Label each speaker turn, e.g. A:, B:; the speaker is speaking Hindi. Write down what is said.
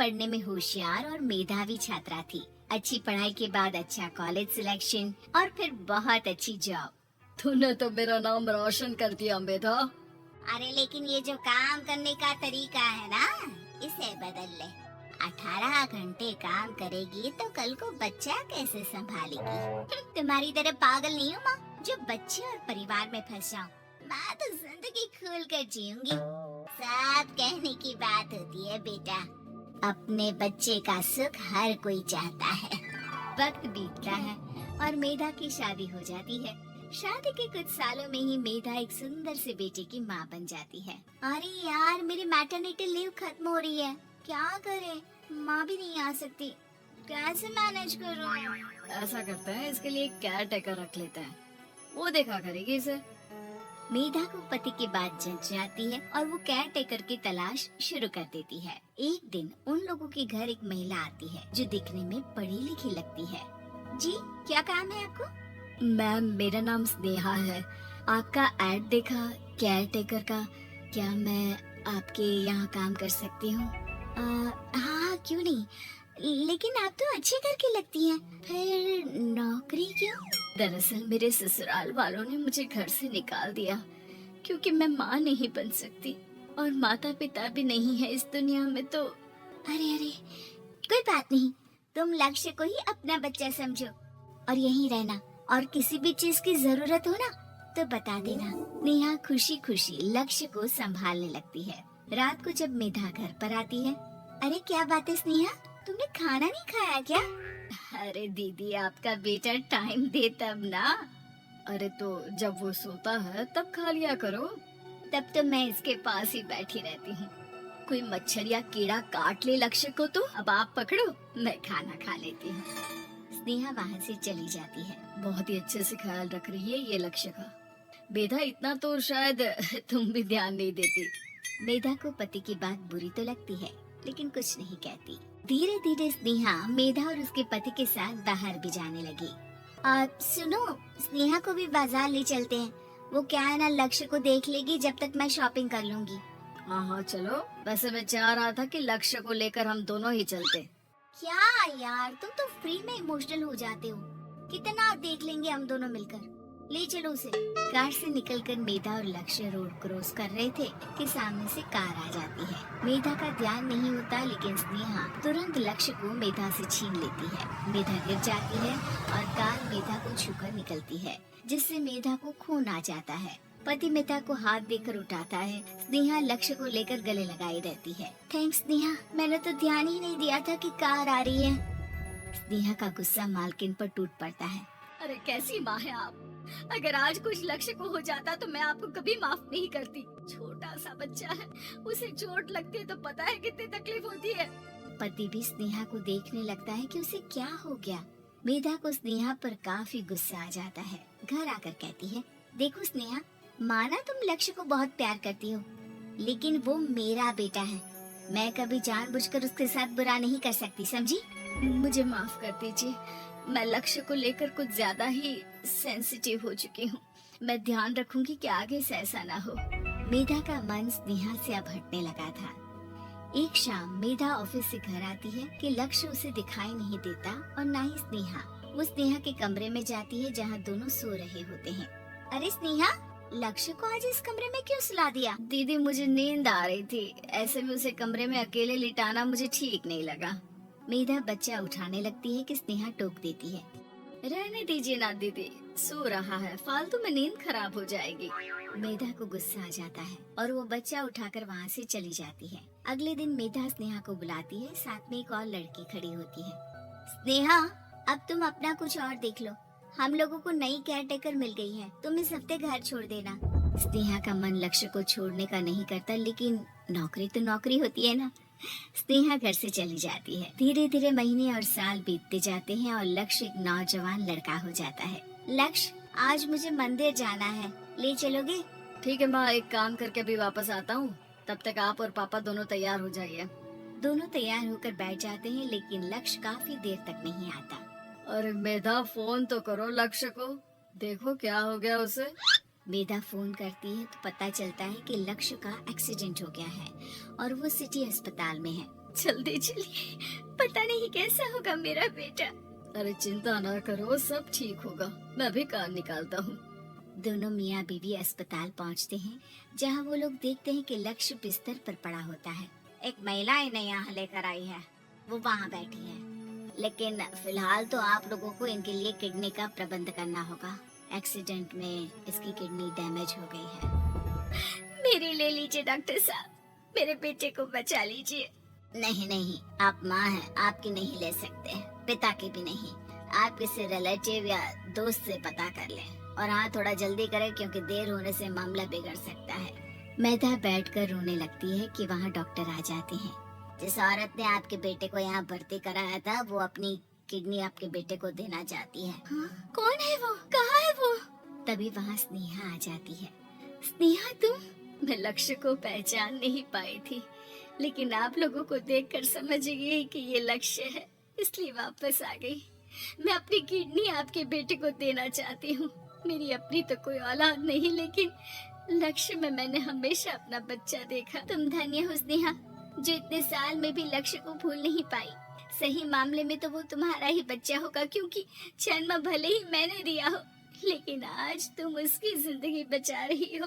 A: पढ़ने में होशियार और मेधावी छात्रा थी। अच्छी पढ़ाई के बाद अच्छा कॉलेज सिलेक्शन और फिर बहुत अच्छी जॉब।
B: तूने तो मेरा नाम रोशन कर दिया मेधा।
A: अरे लेकिन ये जो काम करने का तरीका है ना, इसे बदल ले। 18 घंटे काम करेगी तो कल को बच्चा कैसे संभालेगी? तुम्हारी तरह पागल नहीं हूँ माँ, जो बच्चे और परिवार में फंस जाऊँ। मैं तो जिंदगी खोल कर जीऊंगी। सब कहने की बात होती है बेटा, अपने बच्चे का सुख हर कोई चाहता है। वक्त बीतता है और मेधा की शादी हो जाती है। शादी के कुछ सालों में ही मेधा एक सुंदर से बेटे की माँ बन जाती है। अरे यार, मेरी मैटरनिटी लीव खत्म हो रही है, क्या करें? माँ भी नहीं आ सकती, कैसे मैनेज करूँ?
B: ऐसा करते हैं, इसके लिए केयर टेकर रख लेते हैं, वो देखा करेगी इसे।
A: मेधा को पति की बात जच जाती है और वो केयर टेकर की तलाश शुरू कर देती है। एक दिन उन लोगों के घर एक महिला आती है जो दिखने में पढ़ी लिखी लगती है। जी, क्या काम है आपको?
B: मैम, मेरा नाम स्नेहा है। आपका एड देखा केयर टेकर का, क्या मैं आपके यहाँ काम कर सकती हूँ?
A: हाँ, क्यों नहीं, लेकिन आप तो अच्छे घर की लगती हैं, फिर नौकरी क्यों?
B: दरअसल मेरे ससुराल वालों ने मुझे घर से निकाल दिया क्योंकि मैं माँ नहीं बन सकती और माता पिता भी नहीं है इस दुनिया में। तो
A: अरे अरे, कोई बात नहीं, तुम लक्ष्य को ही अपना बच्चा समझो और यहीं रहना, और किसी भी चीज की जरूरत हो ना तो बता देना। नेहा खुशी खुशी लक्ष्य को संभालने लगती है। रात को जब मेधा घर पर आती है, अरे क्या बात है स्नेहा, तुमने खाना नहीं खाया क्या?
B: अरे दीदी, आपका बेटा टाइम दे तब ना। अरे तो जब वो सोता है तब खा लिया करो।
A: तब तो मैं इसके पास ही बैठी रहती हूँ।
B: कोई मच्छर या कीड़ा काट ले लक्ष्य को तो अब आप पकड़ो, मैं खाना खा लेती हूँ।
A: स्नेहा वहाँ से चली जाती है।
B: बहुत ही अच्छे से ख्याल रख रही है ये लक्ष्य का। मेधा, इतना तो शायद तुम भी ध्यान नहीं देती।
A: मेधा को पति की बात बुरी तो लगती है लेकिन कुछ नहीं कहती। धीरे धीरे स्नेहा मेधा और उसके पति के साथ बाहर भी जाने लगी। सुनो, स्नेहा को भी बाजार ले चलते हैं, वो क्या है ना, लक्ष्य को देख लेगी जब तक मैं शॉपिंग कर लूंगी।
B: हाँ हाँ चलो, वैसे मैं चाह रहा था कि लक्ष्य को लेकर हम दोनों ही चलते।
A: क्या यार, तुम तो फ्री में इमोशनल हो जाते हो, कितना देख लेंगे हम दोनों मिलकर, ले चलो उसे। कार से निकलकर मेधा और लक्ष्य रोड क्रॉस कर रहे थे कि सामने से कार आ जाती है। मेधा का ध्यान नहीं होता लेकिन स्नेहा तुरंत लक्ष्य को मेधा से छीन लेती है। मेधा गिर जाती है और कार मेधा को छूकर निकलती है, जिससे मेधा को खून आ जाता है। पति मेधा को हाथ देकर उठाता है। स्नेहा लक्ष्य को लेकर गले लगाई रहती है। थैंक्स स्नेहा, मैंने तो ध्यान ही नहीं दिया था कि कार आ रही है। स्नेहा का गुस्सा मालकिन पर टूट पड़ता है।
B: अरे कैसी माँ है आप, अगर आज कुछ लक्ष्य को हो जाता तो मैं आपको कभी माफ नहीं करती। छोटा सा बच्चा है, उसे चोट लगती है तो पता है कितनी तकलीफ होती है।
A: पति भी स्नेहा को देखने लगता है कि उसे क्या हो गया। मेधा को स्नेहा पर काफी गुस्सा आ जाता है। घर आकर कहती है, देखो स्नेहा, माना तुम लक्ष्य को बहुत प्यार करती हो, लेकिन वो मेरा बेटा है, मैं कभी जानबूझकर उसके साथ बुरा नहीं कर सकती, समझी?
B: मुझे माफ कर दीजिए, मैं लक्ष्य को लेकर कुछ ज्यादा ही सेंसिटिव हो चुकी हूँ। मैं ध्यान रखूंगी कि आगे से ऐसा ना हो।
A: मेधा का मन स्नेहा से अब हटने लगा था। एक शाम मेधा ऑफिस से घर आती है कि लक्ष्य उसे दिखाई नहीं देता और ना ही स्नेहा। वो स्नेहा के कमरे में जाती है जहाँ दोनों सो रहे होते हैं। अरे स्नेहा, लक्ष्य को आज इस कमरे में क्यों सुला दिया?
B: दीदी, मुझे नींद आ रही थी, ऐसे में उसे कमरे में अकेले लिटाना मुझे ठीक नहीं लगा।
A: मेधा बच्चा उठाने लगती है कि स्नेहा टोक देती है।
B: रहने दीजिए ना दीदी, सो रहा है, फालतू में नींद खराब हो जाएगी।
A: मेधा को गुस्सा आ जाता है और वो बच्चा उठाकर वहाँ से चली जाती है। अगले दिन मेधा स्नेहा को बुलाती है, साथ में एक और लड़की खड़ी होती है। स्नेहा, अब तुम अपना कुछ और देख लो, हम लोगों को नई केयर टेकर मिल गई है, तुम इस हफ्ते घर छोड़ देना। स्नेहा का मन लक्ष्य को छोड़ने का नहीं करता, लेकिन नौकरी तो नौकरी होती है ना। स्नेहा घर से चली जाती है। धीरे धीरे महीने और साल बीतते जाते हैं और लक्ष्य एक नौजवान लड़का हो जाता है। लक्ष्य, आज मुझे मंदिर जाना है, ले चलोगे?
B: ठीक है माँ, एक काम करके भी वापस आता हूँ, तब तक आप और पापा दोनों तैयार हो जाइए।
A: दोनों तैयार होकर बैठ जाते हैं लेकिन लक्ष्य काफी देर तक नहीं आता।
B: अरे मेधा, फोन तो करो लक्ष्य को, देखो क्या हो गया उसे।
A: मेधा फोन करती है तो पता चलता है कि लक्ष्य का एक्सीडेंट हो गया है और वो सिटी अस्पताल में है।
B: जल्दी चलिए, पता नहीं कैसा होगा मेरा बेटा। अरे चिंता ना करो, सब ठीक होगा, मैं भी कार निकालता हूँ।
A: दोनों मियाँ बीवी अस्पताल पहुंचते हैं, जहां वो लोग देखते हैं कि लक्ष्य बिस्तर पर पड़ा होता है। एक महिला इन्हें यहाँ लेकर आई है, वो वहाँ बैठी है। लेकिन फिलहाल तो आप लोगों को इनके लिए किडनी का प्रबंध करना होगा। एक्सीडेंट में इसकी किडनी डैमेज हो गई है।
B: मेरी ले लीजिए डॉक्टर साहब, मेरे बेटे को बचा लीजिए।
A: नहीं नहीं, आप माँ हैं, आपकी नहीं ले सकते, पिता की भी नहीं। आप किसी रिलेटिव या दोस्त से पता कर लें, और हाँ थोड़ा जल्दी करें क्योंकि देर होने से मामला बिगड़ सकता है। मेधा बैठकर रोने लगती है कि वहाँ डॉक्टर आ जाते हैं। जिस औरत ने आपके बेटे को यहाँ भर्ती कराया था, वो अपनी किडनी आपके बेटे को देना चाहती है।
B: हाँ? कौन है वो, कहाँ है वो?
A: तभी वहाँ स्नेहा आ जाती है।
B: स्नेहा तुम? मैं लक्ष्य को पहचान नहीं पाई थी, लेकिन आप लोगों को देखकर समझ गई कि ये लक्ष्य है, इसलिए वापस आ गई। मैं अपनी किडनी आपके बेटे को देना चाहती हूँ। मेरी अपनी तो कोई औलाद नहीं, लेकिन लक्ष्य में मैंने हमेशा अपना बच्चा देखा।
A: तुम धन्य हो स्नेहा, जो इतने साल में भी लक्ष्य को भूल नहीं पाई। सही मामले में तो वो तुम्हारा ही बच्चा होगा, क्योंकि जन्म भले ही मैंने दिया हो, लेकिन आज तुम उसकी जिंदगी बचा रही हो।